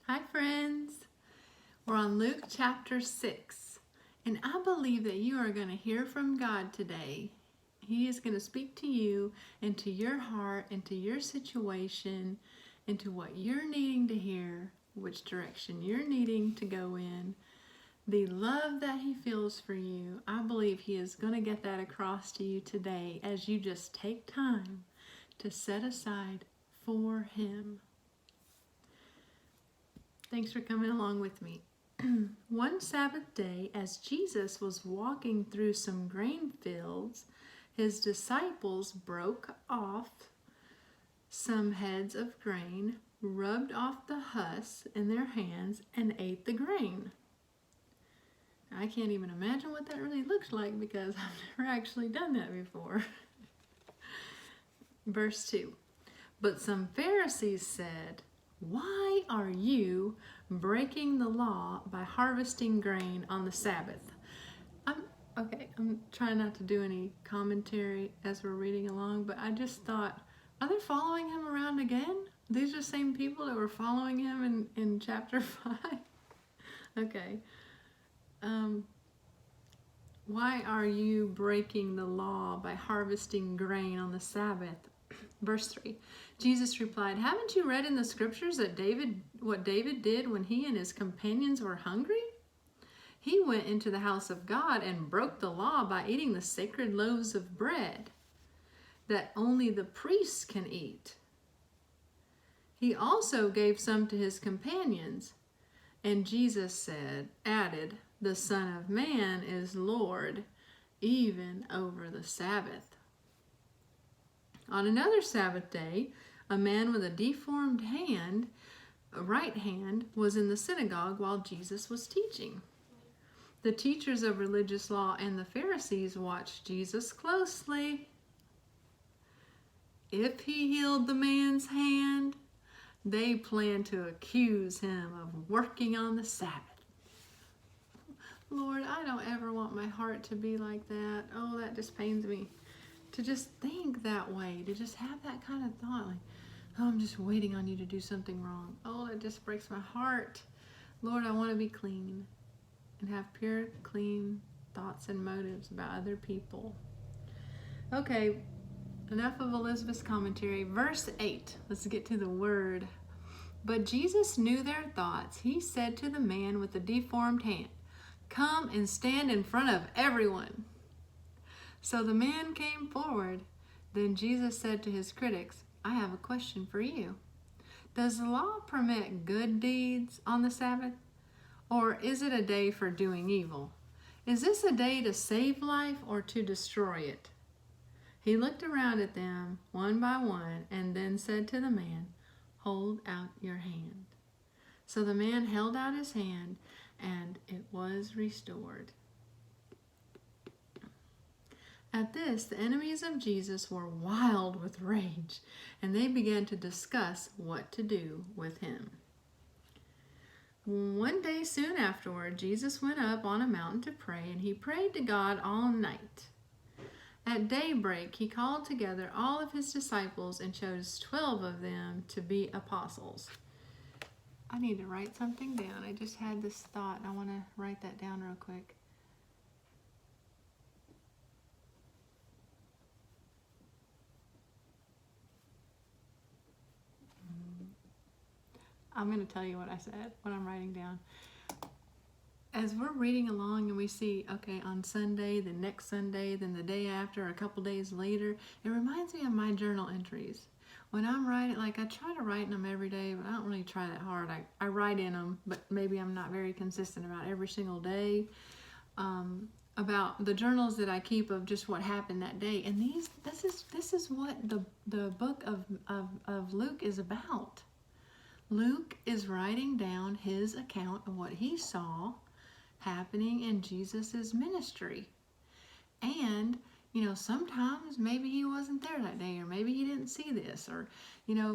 Hi friends, we're on Luke chapter 6, and I believe that you are going to hear from God today. He is going to speak to you, into your heart, into your situation, into what you're needing to hear, which direction you're needing to go in, the love that He feels for you. I believe He is going to get that across to you today as you just take time to set aside for Him. Thanks for coming along with me. One Sabbath day, as Jesus was walking through some grain fields, His disciples broke off some heads of grain, rubbed off the husks in their hands, and ate the grain. I can't even imagine what that really looks like because I've never actually done that before. Verse 2. But some Pharisees said, "Why are you breaking the law by harvesting grain on the Sabbath?" I'm trying not to do any commentary as we're reading along, but I just thought, are they following Him around again? These are the same people that were following Him in chapter 5? Okay. Why are you breaking the law by harvesting grain on the Sabbath? Verse 3, Jesus replied, "Haven't you read in the scriptures that what David did when he and his companions were hungry? He went into the house of God and broke the law by eating the sacred loaves of bread that only the priests can eat. He also gave some to his companions." And Jesus added, "The Son of Man is Lord, even over the Sabbath." On another Sabbath day, a man with a deformed right hand, was in the synagogue while Jesus was teaching. The teachers of religious law and the Pharisees watched Jesus closely. If He healed the man's hand, they planned to accuse Him of working on the Sabbath. Lord, I don't ever want my heart to be like that. Oh, that just pains me. To just think that way, to just have that kind of thought, like, oh, I'm just waiting on you to do something wrong. Oh, it just breaks my heart. Lord, I want to be clean and have pure, clean thoughts and motives about other people. Okay, enough of Elizabeth's commentary. Verse 8, let's get to the word. But Jesus knew their thoughts. He said to the man with the deformed hand, "Come and stand in front of everyone." So the man came forward. Then Jesus said to His critics, "I have a question for you. Does the law permit good deeds on the Sabbath? Or is it a day for doing evil? Is this a day to save life or to destroy it?" He looked around at them one by one and then said to the man, "Hold out your hand." So the man held out his hand and it was restored. At this, the enemies of Jesus were wild with rage, and they began to discuss what to do with Him. One day soon afterward, Jesus went up on a mountain to pray, and He prayed to God all night. At daybreak, He called together all of His disciples and chose 12 of them to be apostles. I need to write something down. I just had this thought. I want to write that down real quick. I'm going to tell you what I said, what I'm writing down. As we're reading along and we see, okay, on Sunday, the next Sunday, then the day after, a couple days later, it reminds me of my journal entries. When I'm writing, like I try to write in them every day, but I don't really try that hard. I write in them, but maybe I'm not very consistent about every single day. About the journals that I keep of just what happened that day. And this is what the book of Luke is about. Luke is writing down his account of what he saw happening in Jesus' ministry. And, sometimes maybe he wasn't there that day, or maybe he didn't see this, or,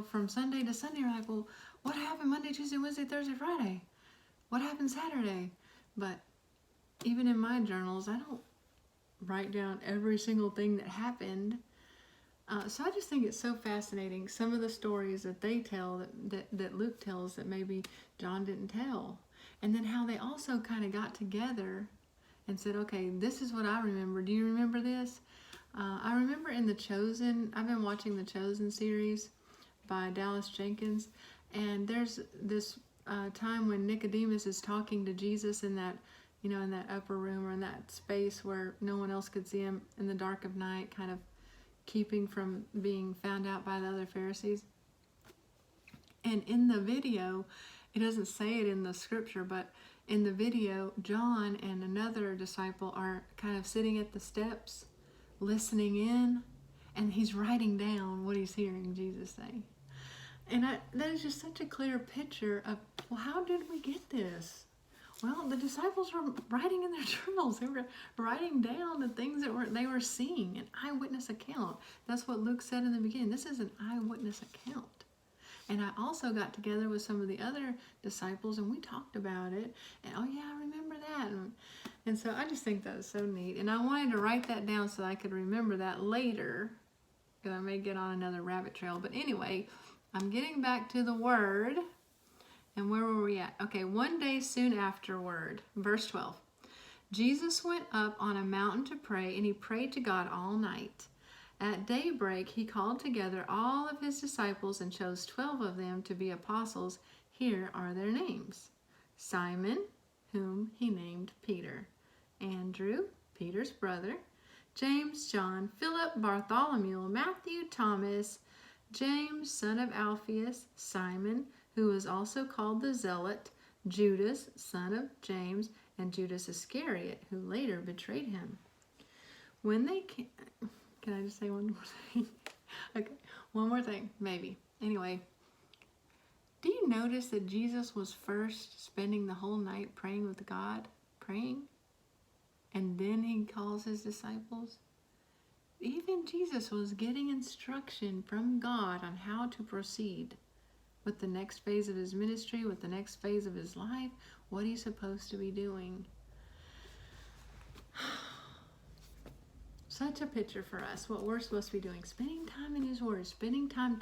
from Sunday to Sunday, you're like, well, what happened Monday, Tuesday, Wednesday, Thursday, Friday? What happened Saturday? But even in my journals, I don't write down every single thing that happened. So I just think it's so fascinating, some of the stories that they tell, that Luke tells that maybe John didn't tell. And then how they also kind of got together and said, okay, this is what I remember. Do you remember this? I remember in The Chosen, I've been watching the Chosen series by Dallas Jenkins, and there's this time when Nicodemus is talking to Jesus in that, in that upper room or in that space where no one else could see him in the dark of night, kind of keeping from being found out by the other Pharisees. And in the video, it doesn't say it in the scripture, but in the video, John and another disciple are kind of sitting at the steps, listening in, and he's writing down what he's hearing Jesus say. And that is just such a clear picture of, well, how did we get this? Well, the disciples were writing in their journals. They were writing down the things that they were seeing, an eyewitness account. That's what Luke said in the beginning. This is an eyewitness account. And I also got together with some of the other disciples, and we talked about it. And, oh, yeah, I remember that. And so I just think that was so neat. And I wanted to write that down so that I could remember that later, because I may get on another rabbit trail. But anyway, I'm getting back to the word. And where were we at? Okay, one day soon afterward, verse 12. Jesus went up on a mountain to pray, and he prayed to God all night. At daybreak, he called together all of his disciples and chose 12 of them to be apostles. Here are their names: Simon, whom he named Peter; Andrew, Peter's brother; James, John, Philip, Bartholomew, Matthew, Thomas, James, son of Alphaeus, Simon, who was also called the Zealot, Judas, son of James, and Judas Iscariot, who later betrayed him. When they came... Can I just say one more thing? Okay, one more thing, maybe. Anyway, do you notice that Jesus was first spending the whole night praying with God, praying? And then he calls his disciples? Even Jesus was getting instruction from God on how to proceed with the next phase of his ministry, with the next phase of his life, what he's supposed to be doing. Such a picture for us, what we're supposed to be doing. Spending time in his word, spending time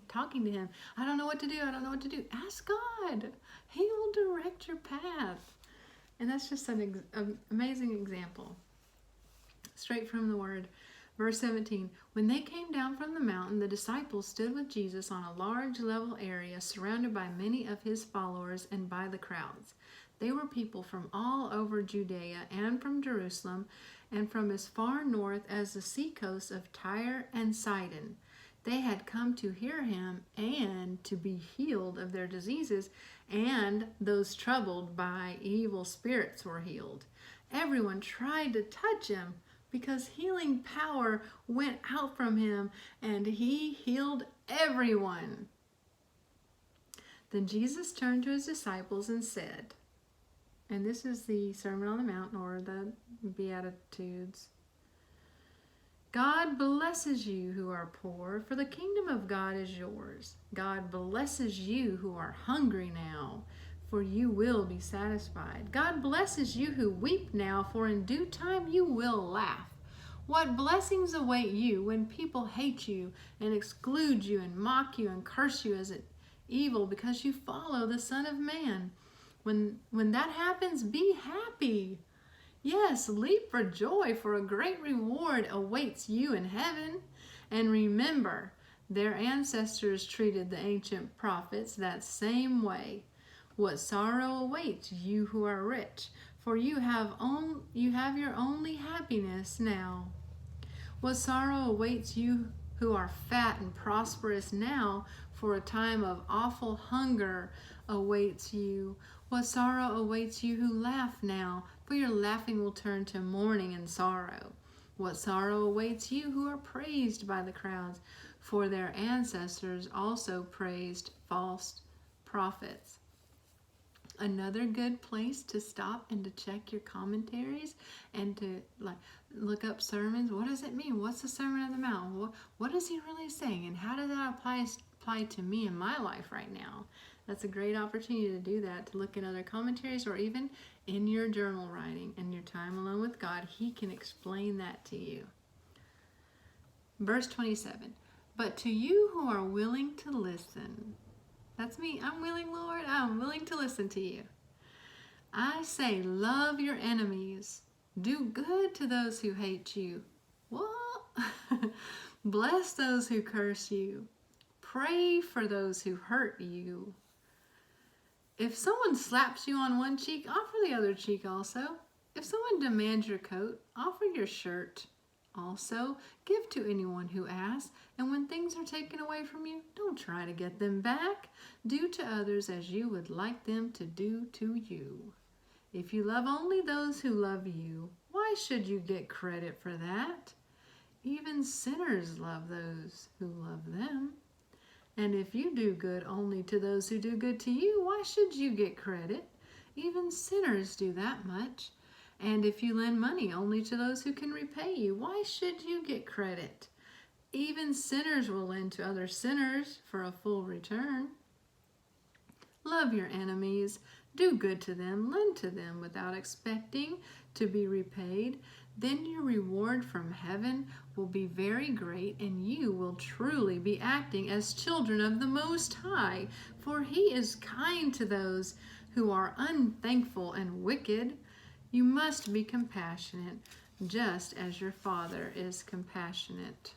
talking to him. I don't know what to do. I don't know what to do. Ask God. He will direct your path. And that's just an amazing example. Straight from the word. Verse 17, when they came down from the mountain, the disciples stood with Jesus on a large level area surrounded by many of his followers and by the crowds. They were people from all over Judea and from Jerusalem and from as far north as the seacoast of Tyre and Sidon. They had come to hear him and to be healed of their diseases, and those troubled by evil spirits were healed. Everyone tried to touch him, because healing power went out from him, and he healed everyone. Then Jesus turned to his disciples and said, and this is the Sermon on the Mount, or the Beatitudes, God blesses you who are poor, for the kingdom of God is yours. God blesses you who are hungry now, for you will be satisfied. God blesses you who weep now, for in due time you will laugh. What blessings await you when people hate you and exclude you and mock you and curse you as evil because you follow the Son of Man. When that happens, be happy. Yes, leap for joy, for a great reward awaits you in heaven. And remember, their ancestors treated the ancient prophets that same way. What sorrow awaits you who are rich, for you have your only happiness now. What sorrow awaits you who are fat and prosperous now, for a time of awful hunger awaits you. What sorrow awaits you who laugh now, for your laughing will turn to mourning and sorrow. What sorrow awaits you who are praised by the crowds, for their ancestors also praised false prophets. Another good place to stop and to check your commentaries and to look up sermons. What does it mean? What's the Sermon on the Mount? What is he really saying? And how does that apply to me in my life right now? That's a great opportunity to do that, to look in other commentaries or even in your journal writing and your time alone with God. He can explain that to you. Verse 27. But to you who are willing to listen, that's me. I'm willing, Lord. I'm willing to listen to you. I say, love your enemies. Do good to those who hate you. What? Bless those who curse you. Pray for those who hurt you. If someone slaps you on one cheek, offer the other cheek also. If someone demands your coat, offer your shirt. Also, give to anyone who asks, and when things are taken away from you, don't try to get them back. Do to others as you would like them to do to you. If you love only those who love you, why should you get credit for that? Even sinners love those who love them. And if you do good only to those who do good to you, why should you get credit? Even sinners do that much. And if you lend money only to those who can repay you, why should you get credit? Even sinners will lend to other sinners for a full return. Love your enemies, do good to them, lend to them without expecting to be repaid. Then your reward from heaven will be very great, and you will truly be acting as children of the Most High, for He is kind to those who are unthankful and wicked. You must be compassionate, just as your Father is compassionate.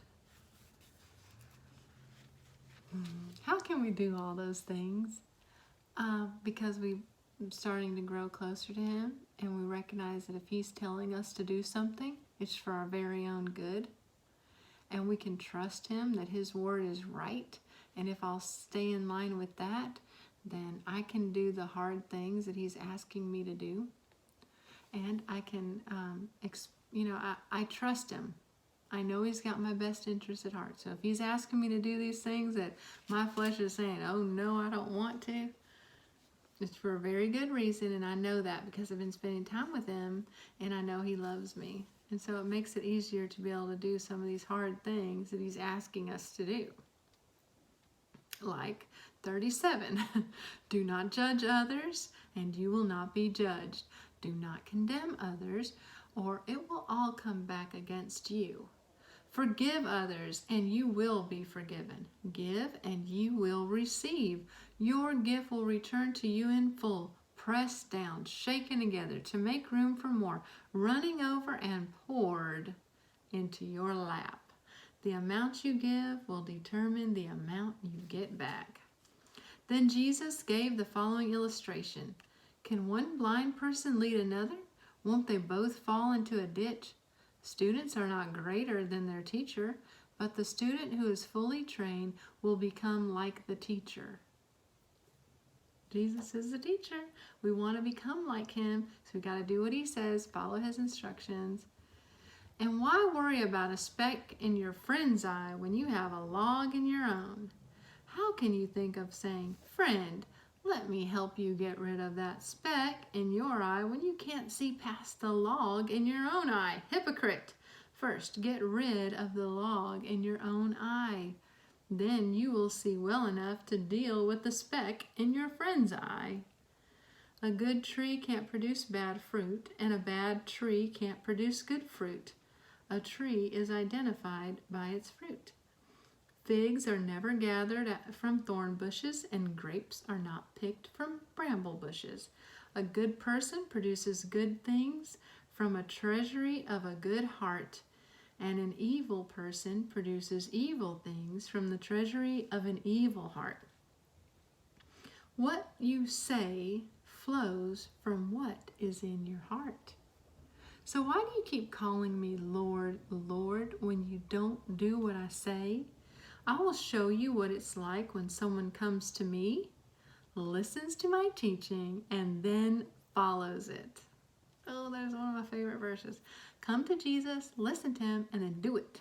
How can we do all those things? Because we're starting to grow closer to Him, and we recognize that if He's telling us to do something, it's for our very own good. And we can trust Him that His word is right. And if I'll stay in line with that, then I can do the hard things that He's asking me to do. And I can, I trust Him. I know He's got my best interest at heart. So if He's asking me to do these things that my flesh is saying, oh no, I don't want to, it's for a very good reason. And I know that because I've been spending time with Him, and I know He loves me. And so it makes it easier to be able to do some of these hard things that He's asking us to do. Like 37, do not judge others, and you will not be judged. Do not condemn others, or it will all come back against you. Forgive others, and you will be forgiven. Give, and you will receive. Your gift will return to you in full, pressed down, shaken together to make room for more, running over and poured into your lap. The amount you give will determine the amount you get back. Then Jesus gave the following illustration. Can one blind person lead another? Won't they both fall into a ditch? Students are not greater than their teacher, but the student who is fully trained will become like the teacher. Jesus is the teacher. We want to become like Him, so we got to do what He says, follow His instructions. And why worry about a speck in your friend's eye when you have a log in your own? How can you think of saying, friend, let me help you get rid of that speck in your eye when you can't see past the log in your own eye? Hypocrite! First, get rid of the log in your own eye. Then you will see well enough to deal with the speck in your friend's eye. A good tree can't produce bad fruit, and a bad tree can't produce good fruit. A tree is identified by its fruit. Figs are never gathered from thorn bushes, and grapes are not picked from bramble bushes. A good person produces good things from a treasury of a good heart, and an evil person produces evil things from the treasury of an evil heart. What you say flows from what is in your heart. So why do you keep calling me Lord, Lord, when you don't do what I say? I will show you what it's like when someone comes to me, listens to my teaching, and then follows it. Oh, there's one of my favorite verses. Come to Jesus, listen to Him, and then do it.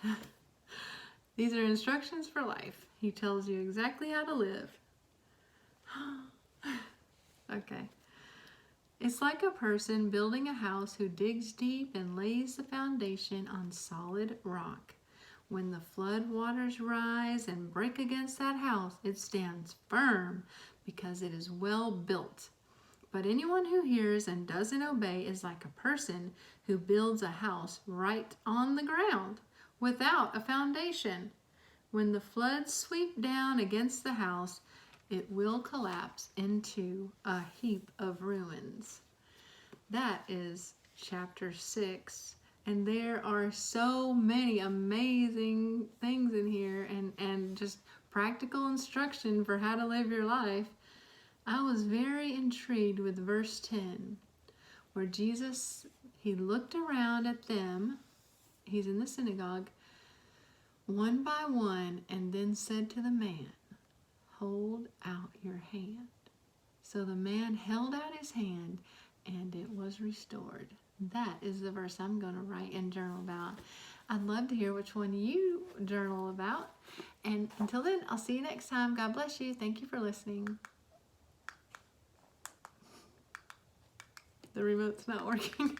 These are instructions for life. He tells you exactly how to live. Okay. It's like a person building a house who digs deep and lays the foundation on solid rock. When the flood waters rise and break against that house, it stands firm because it is well built. But anyone who hears and doesn't obey is like a person who builds a house right on the ground. without a foundation. When the floods sweep down against the house, it will collapse into a heap of ruins. That is chapter 6. And there are so many amazing things in here and just practical instruction for how to live your life. I was very intrigued with verse 10, where Jesus, he looked around at them. He's in the synagogue, one by one, and then said to the man, hold out your hand. So the man held out his hand, and it was restored. That is the verse I'm going to write and journal about. I'd love to hear which one you journal about. And until then, I'll see you next time. God bless you. Thank you for listening. The remote's not working.